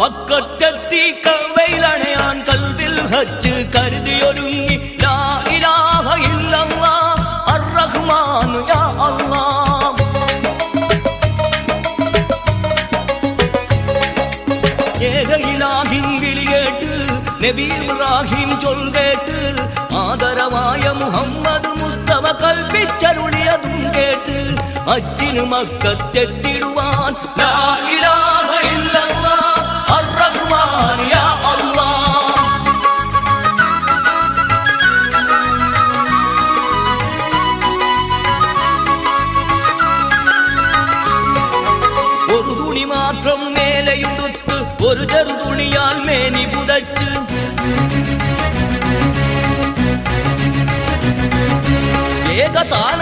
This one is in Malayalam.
മക്കത്തെത്തി കവയിലണയാൻ കൽവിൽ ഹജ്ജ് കരുതിയൊരുങ്ങി ലാ ഇലാഹ ഇല്ലല്ലാഹ് അർ-റഹ്മാൻ യാ അല്ലാഹ്. ഏക ഇലാഹിൻ വിളികേട്ട് നബി ഇബ്രാഹിം ചൊൽകേട്ട് ആദരവായ മുഹമ്മദ് മുസ്തഫ കൽപ്പിച്ചരുളിയതും കേട്ട് ഹജ്ജിന് മക്കത്തെത്തിടുവാൻ ലാ ഇലാഹ ഇല്ലല്ലാഹ് അർ-റഹ്മാൻ യാ അല്ലാഹ്. ഒരു തുണി മാത്രം മേലെയുടുത്ത് ഒരു ചെറുതുണിയാൽ മേനി പുതച്ച് ഏകതാള